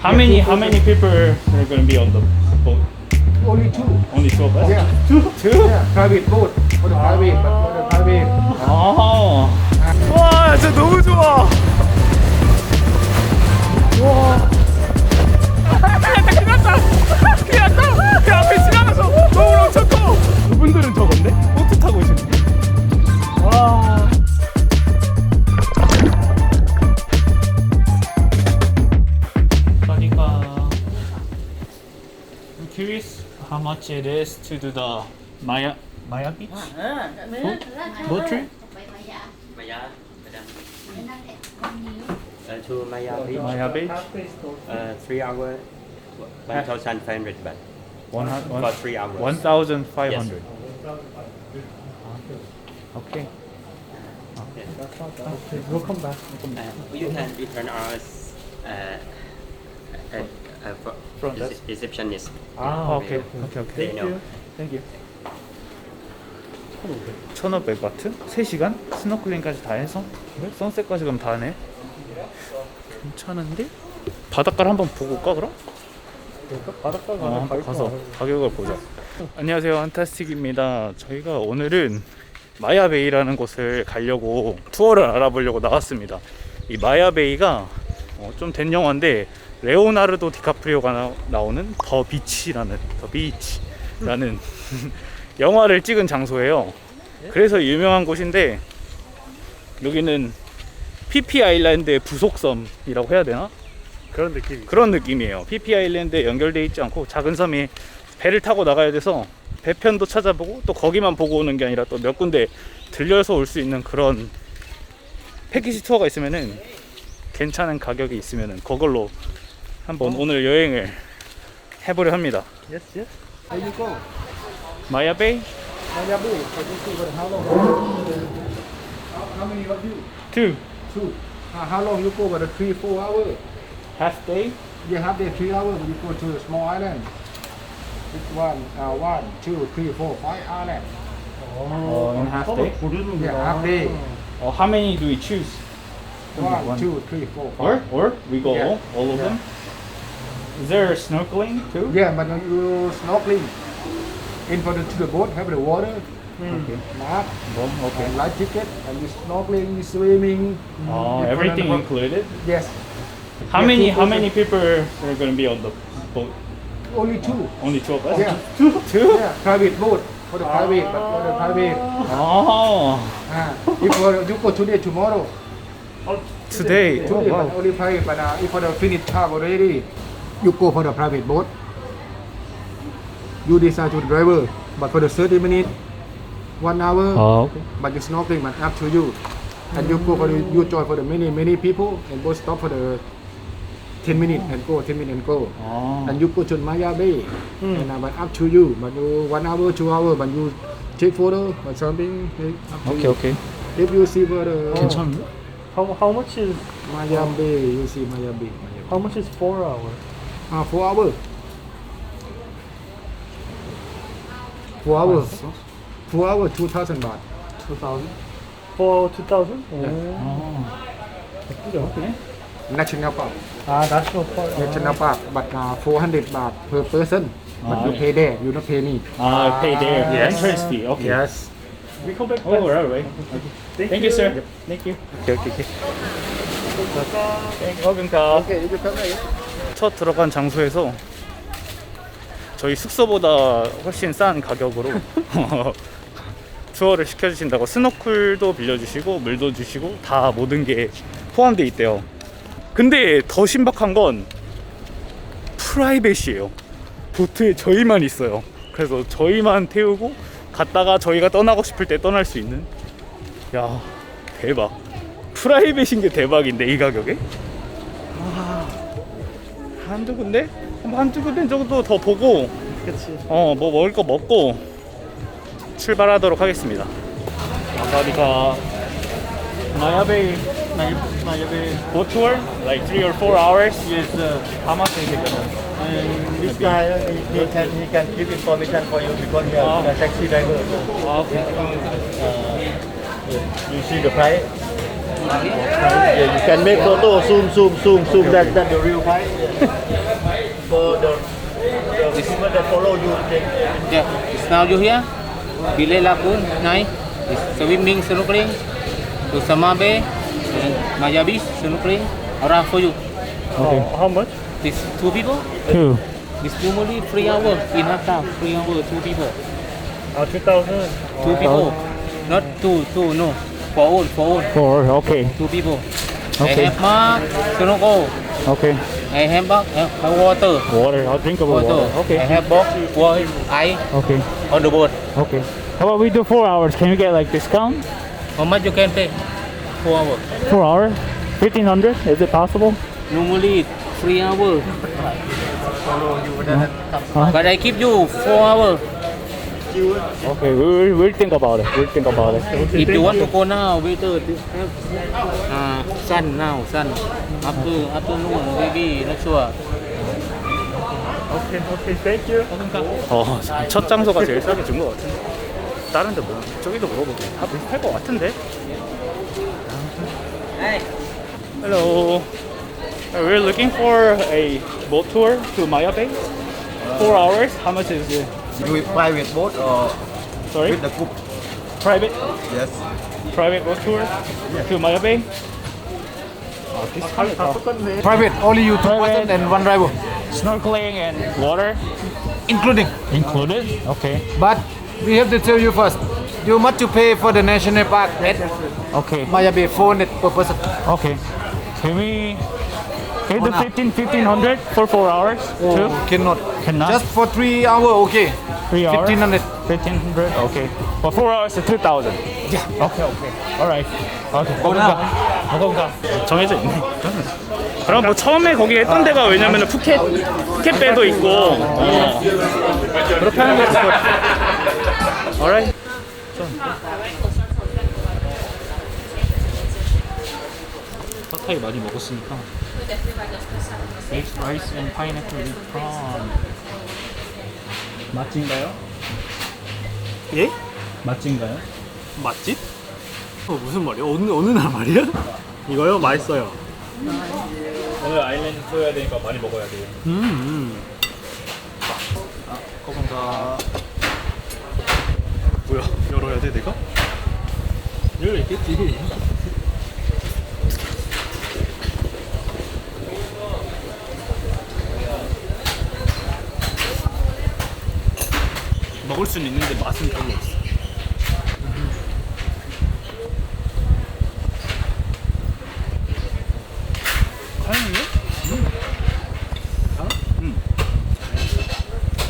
How many people are going to be on the boat? Only two. Only two of us? Yeah. Two? Yeah, private boat. For the private, but for the private. 아. 와, 진짜 너무 좋아. 와. 큰일 났다. 그 앞에 지나가서 너무 엄청 커. 이분들은 저건데? 보트 타고 오시네. 와. I'm curious how much it is to do the Maya Beach boat trip. To Maya Beach. 3 hours, 1,500 baht. For 3 hours. 1,500. Okay. We'll come back. You can return us From that? receptionist. Okay. They know. Thank you. 1,500바트? 3시간? 스노클링까지 다 해서? 선셋까지 그럼 다 하네? 괜찮은데? 바닷가를 한번 보고 올까 그럼? 바닷가 한번 가서 가격을 보자. 안녕하세요, 한타스틱입니다. 저희가 오늘은 마야베이라는 곳을 가려고 투어를 알아보려고 나왔습니다. 이 마야베이가 좀 된 영화인데 레오나르도 디카프리오가 나오는 더 비치라는 영화를 찍은 장소예요. 그래서 유명한 곳인데 여기는 PP 아일랜드의 부속섬이라고 해야 되나? 그런 느낌이에요. PP 아일랜드에 연결되어 있지 않고 작은 섬에 배를 타고 나가야 돼서 배편도 찾아보고 또 거기만 보고 오는 게 아니라 또 몇 군데 들려서 올 수 있는 그런 패키지 투어가 있으면은 괜찮은 가격이 있으면은 그걸로 한번 오늘 여행을 해보려 합니다. Yes. There you go. 마야베이? Maya Bay. Can you see how long? How many of you? Two. Two. How long you go? About 3-4 hours. Half day? You have there 3 hours. You go to a small island. This one, 1, 2, 3, 4, 5 island. In half day? Yeah, half day. How many do we choose? 1, 2, 3, 4, 5. Or we go Yeah. all of Yeah. them? Is there snorkeling too? Yeah, but you snorkeling in for to the boat, have the water, Okay. map, Okay. and light ticket, and you snorkeling, swimming. Everything you included? Yes. How Yeah, many 2 many people are going to be on the boat? Only two. Only two of us? Yeah. Two? Yeah, private boat for the private, but for the private. Oh, If you go today, tomorrow. today. Oh, Today, but wow. only private. But if for the finished car already, you go for the private boat. You decide to the driver, but for the 30 minutes, 1 hour. Okay. But you snorkeling, but up to you. And you go for the, you join for the many people and go stop for the 10 minutes and go, 10 minutes and go. And you go to Maya Bay. And but up to you. But you 1 hour, 2 hours, but you take photo or something. Up to you. Okay. If you see for the 괜찮은데? How much is Maya Bay, you see Maya Bay. how much is 4 hours? 4 hours. 4 hours. 4 hours, 2,000 baht. 2,000? For 2,000? Okay. National park. National park. National park, but 400 baht per person. But you pay there, you don't pay me. Pay there. Yes. Entrance fee. Okay. Yes. We come back. Oh, right. Thank you, sir. Thank you. Okay. welcome. Okay, you come here. 첫 들어간 장소에서 저희 숙소보다 훨씬 싼 가격으로 투어를 시켜주신다고 스노클도 빌려주시고 물도 주시고 다 모든 게 포함되어 있대요. 근데 더 신박한 건 프라이빗이에요. 보트에 저희만 있어요. 그래서 저희만 태우고 갔다가 저희가 떠나고 싶을 때 떠날 수 있는. 야, 대박. 프라이빗인 게 대박인데 이 가격에? 한두 군데 정도 더 보고 그치. 뭐 먹을 거 먹고 출발하도록 하겠습니다. 감사합니다. Mayabe boat tour like 3 or 4 hours. Yes. How much is it gonna? This guy, he can give information for you because he is a taxi driver. Okay. You see the price? Yeah, you can make photo, zoom that the real price. For the people that follow you, they Yeah, it's now you here. Belay Lagoon, nice. It's swimming, snorkeling. To Sama Bay, and Maya Beach, snorkeling. Around for you. Okay. how much? This 2 people. 2. This normally 3 hours in Hakka. 3 hours, 2 people. 2,000. 2 people. Not two, no. 4 own. 4. Okay. 2 people. Okay. I have mark, snorkel. Okay. I have bag, water. Water. I'll drink about water. I Okay. have box, water, ice Okay. on the boat. Okay. How about we do 4 hours? Can we get like discount? How much you can pay? 4 hours. 4 hours? 1,500? Is it possible? Normally 3 hours. Follow you, then Huh? But I give you 4 hours. Okay, we'll think about it. We'll think about it. If you want to go now, wait till sun now, sun. Afternoon, maybe, not sure. Okay, thank you. 첫 장소가 제일 싸게 준 것 같은데. 다른 데 뭐, 저기도 물어보고 다 비슷할 것 같은데. Hello. We're looking for a boat tour to Maya Bay. 4 hours. How much is it? Do it private boat or Sorry? with the group? Private? Yes. Private boat tour to Maya Bay? Private, only you 2 Private. person and 1 driver, Snorkeling and water including. included? Okay. But we have to tell you first, you must to pay for the national park at Okay. Maya Bay 400 per person. Okay. Can we do 1,500 for 4 hours? Too? Cannot. Cannot? Just for 3 hours, okay. 3 hours? 1,500. 1,500? Okay. For 4 hours, 2,000. Yeah. Okay. Alright. Okay. 고맙습니다. 정해져 있네. 그럼 뭐 처음에 거기 했던 데가 왜냐면은 푸켓배도 있고 그렇게 하는 게 좋을 것 같아. Alright. 파타이 많이 먹었으니까. Baked rice and pineapple with prawn. 맛집인가요? 예? 맛집인가요? 맛집? 무슨 말이야? 어느 나라 말이야? 이거요? 맛있어요. 오늘 아일랜드 투어 해야 되니까 많이 먹어야 돼요. 고맙습니다. 뭐야? 열어야 돼 내가? 열려 있겠지. 먹을 수는 있는데 맛은 별로 없어.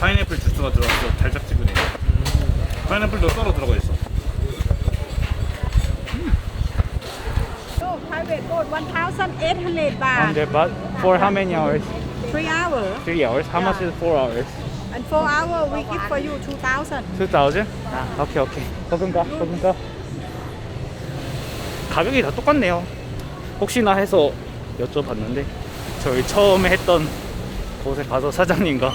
파인애플 주스가 들어가서 달짝지근해. 파인애플도 썰어 들어가 있어. So private boat 1,800 baht. And but for how many hours? 3 hours. 3 hours. How much is 4 hours? And 4 hours we give for you 2,000. 2,000? 오케이. 거금가. 가격이 다 똑같네요. 혹시나 해서 여쭤봤는데 저희 처음에 했던 곳에 가서 사장님과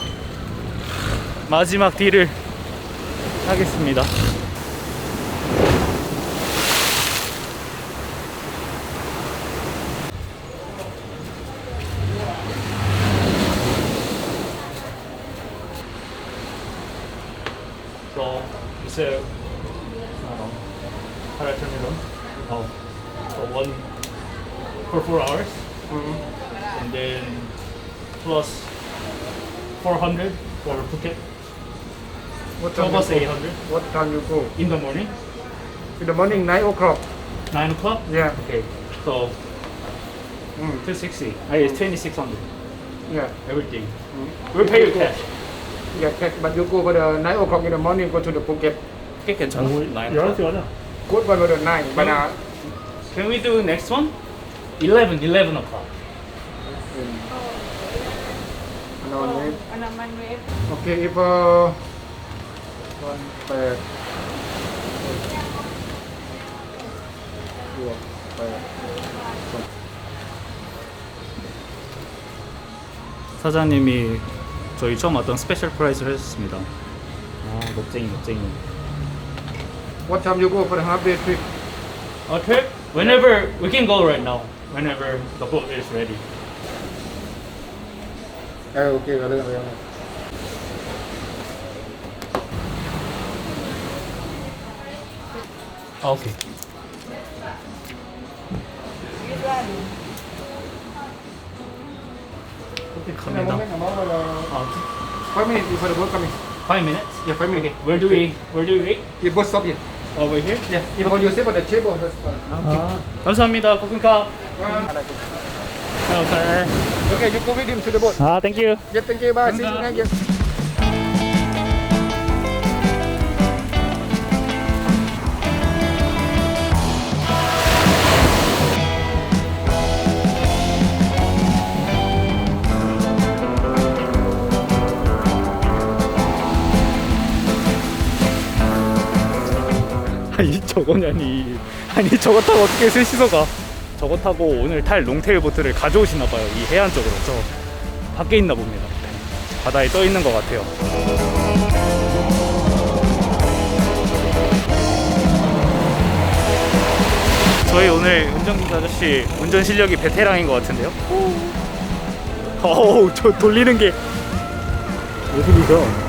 마지막 딜을 하겠습니다. So it's a how do I turn it on? Oh, so one for 4 hours, and then plus 400 for Phuket. What So time, almost you go? 800 What time you go? in the morning, In the morning, 9 o'clock. 9 o'clock. Yeah. Okay, so 260. It's 2,600. Yeah. Everything. We'll pay you cash. Yeah, but you go for the 9 o'clock in the morning, go to the Phuket. 꽤 괜찮아. 9 11시 o'clock. 가자. Good one for the 9, but Can we do next one? 11 o'clock. okay, if 1, 8, 사장님이 저희 처음 왔던 스페셜 프라이스를 해줬습니다. 멋쟁이. What time you go for the half day trip? Okay. Whenever we can go right now. Whenever the boat is ready. Ok, rồi được rồi. Okay. 갑니다. 5 minutes before the boat coming. 5 minutes? Yeah, 5 minutes. Where do we wait? The boat stop here. Over here? Yeah, if you sit on the table, that's fine. 감사합니다. 고픈카. Okay, you go with him to the boat. 아, thank you. Yeah, thank you. Bye. See you again. 아니 저거냐니. 아니 저거 타고 어떻게 셋이서 가. 저거 타고 오늘 탈 롱테일 보트를 가져오시나봐요. 이 해안 쪽으로. 저 밖에 있나 봅니다. 바다에 떠 있는 것 같아요. 저희 오늘 운전기사 아저씨 운전 실력이 베테랑인 것 같은데요. 어우, 저 돌리는 게 예술이죠.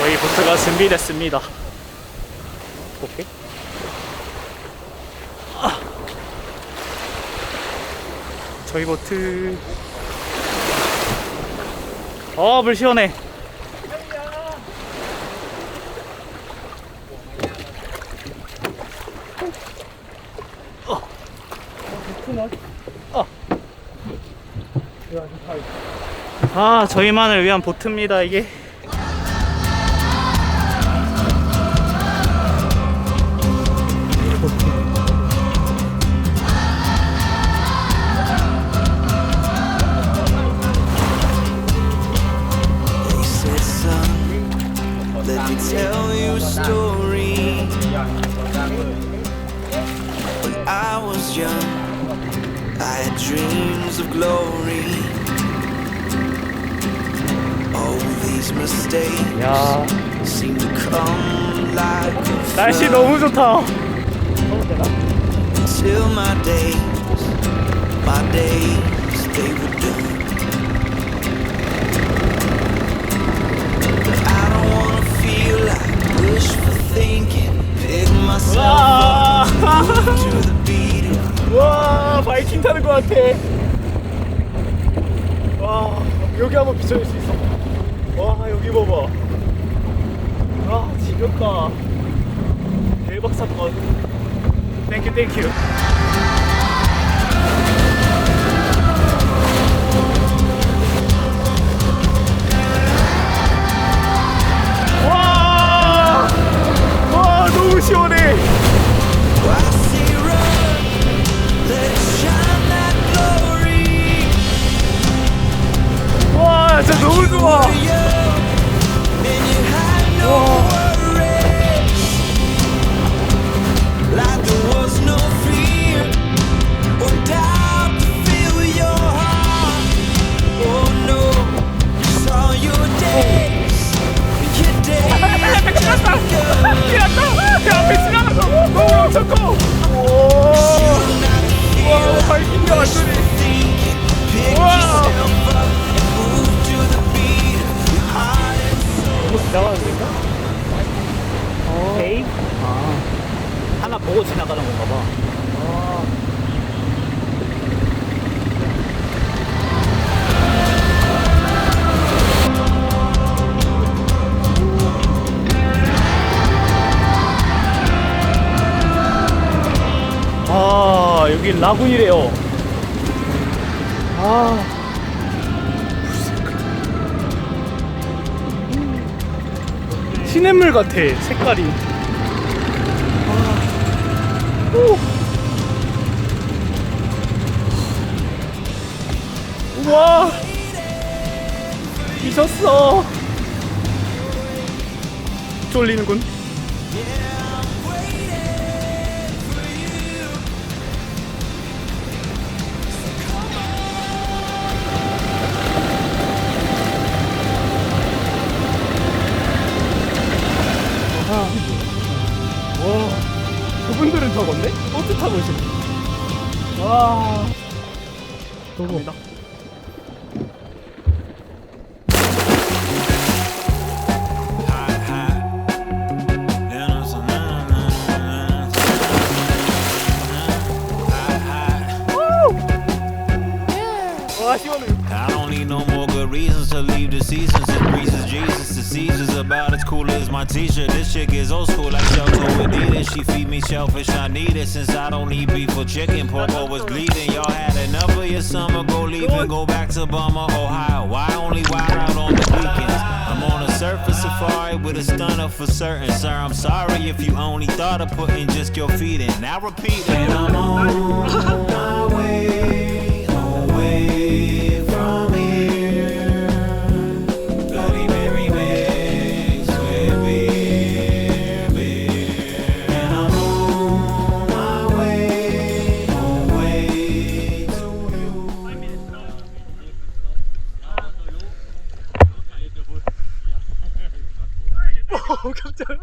저희 보트가 준비됐습니다. 오케이. 저희 보트. 물 시원해. 저희만을 위한 보트입니다, 이게. Let me tell you a story. When I was young, I had dreams of glory. All these mistakes 야, seem to come like a 날씨 너무 좋다. until my days, they were done. I don't wanna feel like wishful thinking. Pick myself 와, up to the beat of 와, 바이킹 타는 것 같아. 와, 여기 한번 비춰줄 수 있어. 와, 여기 봐봐. 와, 지겹다. 대박 사건. 땡큐, 땡큐. 와, 너무 시원해. I see run, let it shine that glory. 와, 진짜 너무 좋아. You're young and you had no worries. Like there was no fear or doubt to fill your heart. Oh no, it's all your days, your days. 야, 앞에 지나가서 너무 엄청 커. 와, 바이킹이야 완전히. 와. 이거 지나가는 건가? 오케이. 하나 보고 지나가는 건가 봐. 여기 라군이래요. 시냇물 같아, 색깔이. 우와, 미쳤어. 쫄리는군. 그분들은 저건데? 보트 타고 있어. 와. 갑니다. 와, 시원해. I don't need no more good reasons to leave the seasons. It breezes Jesus. The seasons about as cool as my t-shirt. This chick is old school like Shelto Adidas. She feed me shellfish, I need it. Since I don't eat beef or chicken, pork always bleeding. Y'all had enough of your summer, go leave and go back to Bummer, Ohio. Why only wild out on the weekends? I'm on a surface safari with a stunner for certain. Sir, I'm sorry if you only thought of putting just your feet in. Now repeat it. And I'm on my way away from here. Bloody Mary mix with beer, beer. And I'm on my way away to you. 깜짝이야.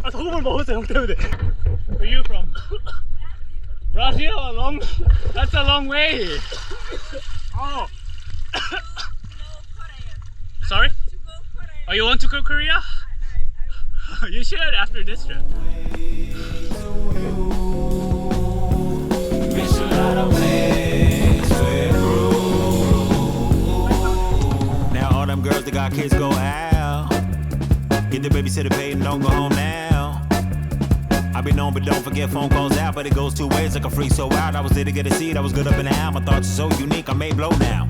아, 소금을 먹었어, 형 때문에. Where are you from? Brazil? A long, that's a long way. Oh. Sorry? Oh, you want to go Korea? You should after this trip. Now all them girls that got kids go out. Get the babysitter paid and don't go home now. I be known, but don't forget phone calls out. But it goes two ways like a free so out. I was there to get a seat, I was good up in the out. My thoughts are so unique, I may blow now.